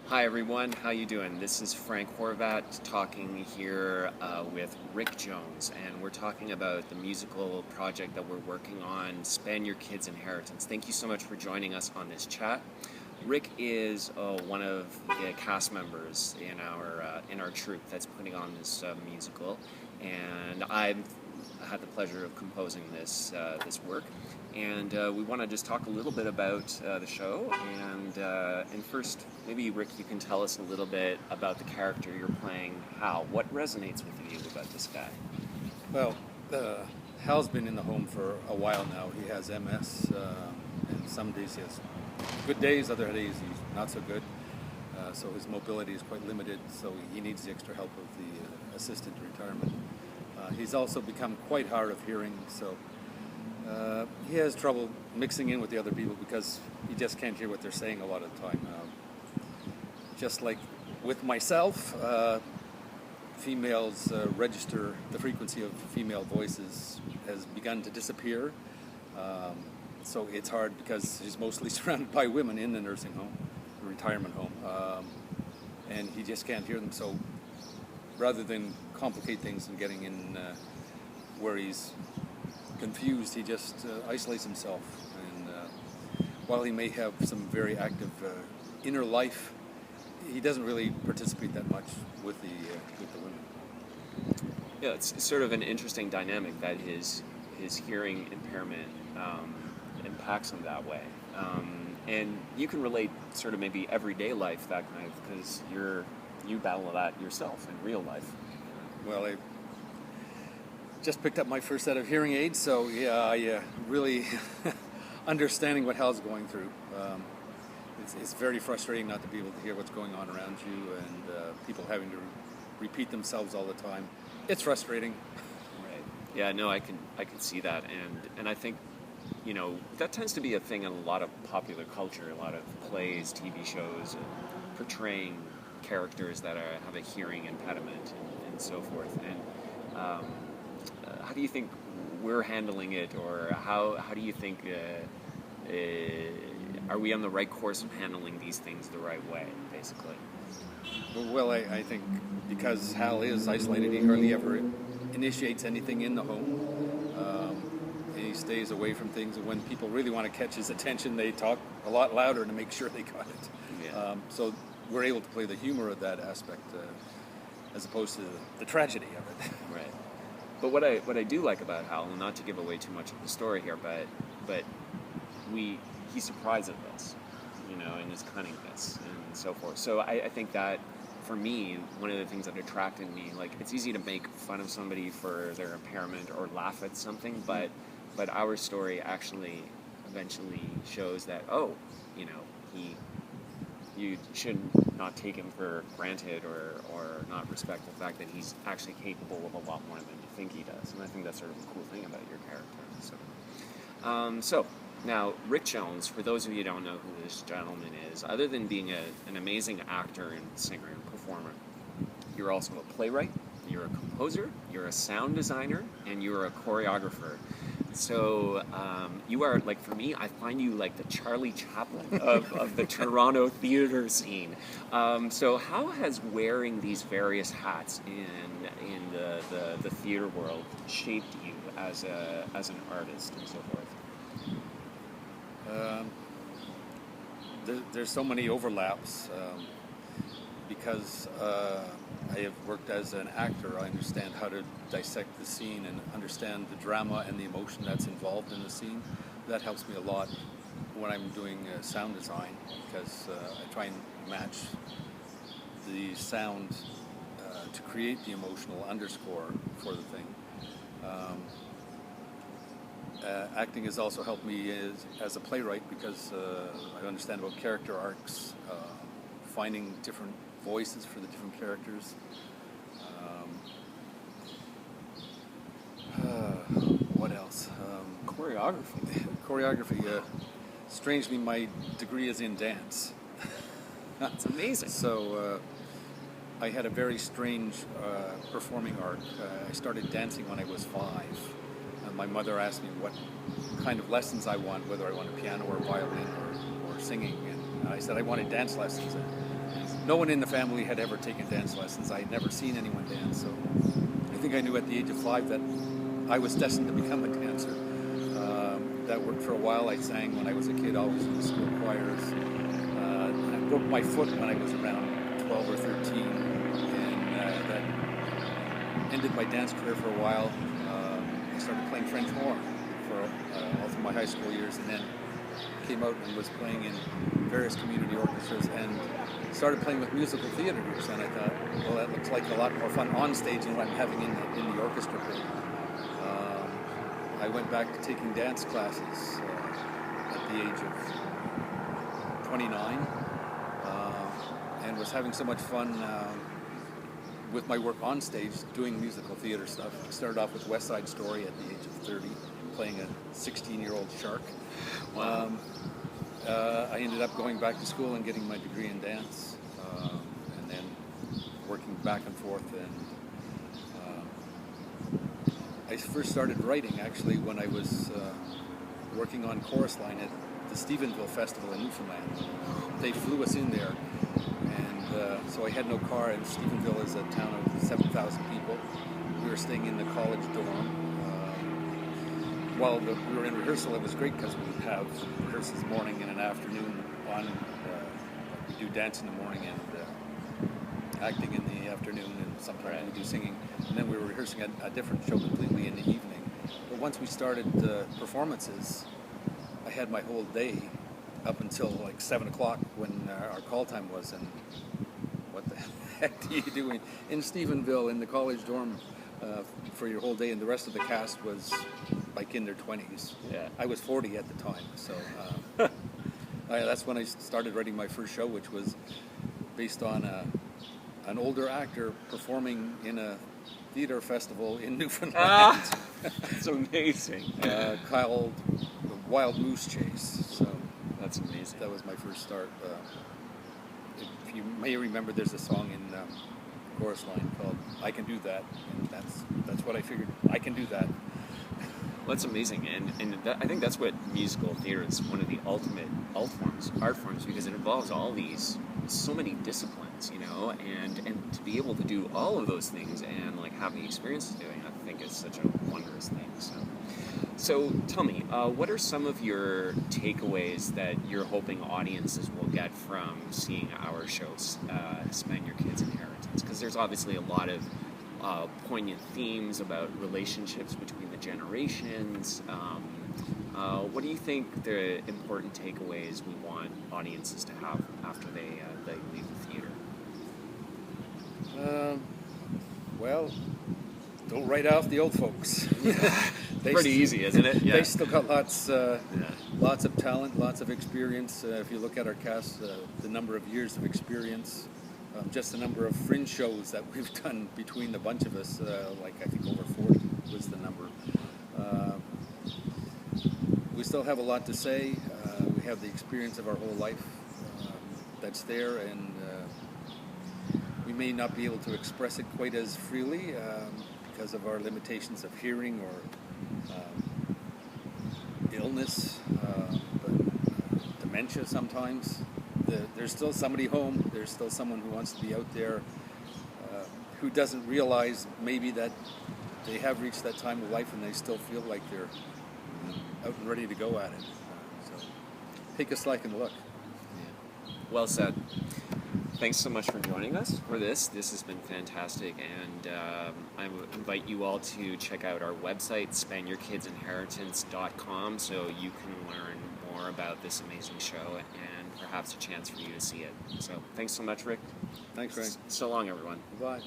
Hi everyone, how you doing? This is Frank Horvat talking here with Rick Jones, and we're talking about the musical project that we're working on, Spend Your Kid's Inheritance. Thank you so much for joining us on this chat. Rick is one of the cast members in our troupe that's putting on this musical, and I've had the pleasure of composing this work. And we want to just talk a little bit about the show. And first, maybe Rick, you can tell us a little bit about the character you're playing, Hal. What resonates with you about this guy? Well, Hal's been in the home for a while now. He has MS, and some days he has good days, other days he's not so good. So his mobility is quite limited, so he needs the extra help of the assistant retirement. He's also become quite hard of hearing, so he has trouble mixing in with the other people because he just can't hear what they're saying a lot of the time. Just like with myself, females register the frequency of female voices has begun to disappear. So it's hard because he's mostly surrounded by women in the nursing home, the retirement home, and he just can't hear them. So rather than complicate things and getting in where he's confused, he just isolates himself. And while he may have some very active inner life, he doesn't really participate that much with the women. Yeah, it's sort of an interesting dynamic that his hearing impairment impacts him that way. And you can relate sort of maybe everyday life that kind of, because you battle that yourself in real life. Well, I just picked up my first set of hearing aids, so yeah, I really understanding what Hal's going through. It's very frustrating not to be able to hear what's going on around you, and people having to repeat themselves all the time. It's frustrating. Right. Yeah. No, I can see that, and I think that tends to be a thing in a lot of popular culture, a lot of plays, TV shows, portraying characters that have a hearing impediment and so forth. And how do you think we're handling it, or how do you think are we on the right course of handling these things the right way, basically? Well, I think because Hal is isolated, he hardly ever initiates anything in the home. He stays away from things, and when people really want to catch his attention, they talk a lot louder to make sure they got it. Yeah. So we're able to play the humor of that aspect as opposed to the tragedy of it. Right. But what I do like about Hal, and not to give away too much of the story here, but he surprises us, in his cunningness and so forth. So I think that for me, one of the things that attracted me, like, it's easy to make fun of somebody for their impairment or laugh at something, but our story actually eventually shows that you should not take him for granted or not respect the fact that he's actually capable of a lot more than you think he does. And I think that's sort of a cool thing about your character. So now, Rick Jones, for those of you who don't know who this gentleman is, other than being an amazing actor and singer and performer, you're also a playwright, you're a composer, you're a sound designer, and you're a choreographer. So you are, like, for me, I find you like the Charlie Chaplin of the Toronto theater scene. So how has wearing these various hats in the theater world shaped you as an artist and so forth? There's so many overlaps because I have worked as an actor. I understand how to dissect the scene and understand the drama and the emotion that's involved in the scene. That helps me a lot when I'm doing sound design, because I try and match the sound to create the emotional underscore for the thing. Acting has also helped me as a playwright, because I understand about character arcs, finding different voices for the different characters. What else? Choreography. Strangely, my degree is in dance. That's amazing. So I had a very strange performing arc. I started dancing when I was 5. My mother asked me what kind of lessons I want, whether I wanted piano or violin or singing, and I said I wanted dance lessons. And no one in the family had ever taken dance lessons. I had never seen anyone dance, so I think I knew at the age of 5 that I was destined to become a dancer. That worked for a while. I sang when I was a kid, always in the school choirs. I broke my foot when I was around 12 or 13, and that ended my dance career for a while. I started playing French horn for all through my high school years, and then came out and was playing in various community orchestras and started playing with musical theater groups. And I thought, well, that looks like a lot more fun on stage than what I'm having in the orchestra group. I went back to taking dance classes at the age of 29 and was having so much fun with my work on stage doing musical theater stuff. I started off with West Side Story at the age of 30, playing a 16-year-old shark. Wow. I ended up going back to school and getting my degree in dance, and then working back and forth. And I first started writing actually when I was working on chorus line at the Stephenville Festival in Newfoundland. They flew us in there, and so I had no car. And Stephenville is a town of 7,000 people. We were staying in the college dorm. While we were in rehearsal, it was great because we would have rehearsals morning and an afternoon on. We do dance in the morning and acting in the afternoon, and sometimes we do singing. And then we were rehearsing a different show completely in the evening. But once we started performances, I had my whole day up until like 7 o'clock when our call time was. And what the heck do you do in Stephenville in the college dorm for your whole day? And the rest of the cast was like in their 20s. Yeah. I was 40 at the time, so that's when I started writing my first show, which was based on an older actor performing in a theater festival in Newfoundland. That's amazing. Called The Wild Moose Chase. So that's amazing. That was my first start. If you may remember, there's a song in chorus line called "I Can Do That," and that's what I figured. I can do that. Well, that's amazing, and that, I think that's what musical theater is, one of the ultimate art forms, because it involves all these, so many disciplines, you know, and to be able to do all of those things and like have the experience of doing it, I think is such a wondrous thing. So tell me, what are some of your takeaways that you're hoping audiences will get from seeing our shows, Spend Your Kids' Inheritance? Because there's obviously a lot of poignant themes about relationships between the generations. What do you think the important takeaways we want audiences to have after they leave the theater? Well, don't write off the old folks. Pretty easy, isn't it? Yeah. They still got lots of talent, lots of experience. If you look at our cast, the number of years of experience, just the number of fringe shows that we've done between the bunch of us, like I think over 40 was the number. We still have a lot to say. We have the experience of our whole life that's there, and we may not be able to express it quite as freely because of our limitations of hearing or illness, but dementia sometimes. There's still somebody home. There's still someone who wants to be out there who doesn't realize maybe that they have reached that time of life and they still feel like they're out and ready to go at it. So take a second look. Yeah. Well said. Thanks so much for joining us for this. This has been fantastic, and I would invite you all to check out our website, spendyourkidsinheritance.com, so you can learn more about this amazing show and perhaps a chance for you to see it. So thanks so much, Rick. Thanks, Ray. So long, everyone. Bye.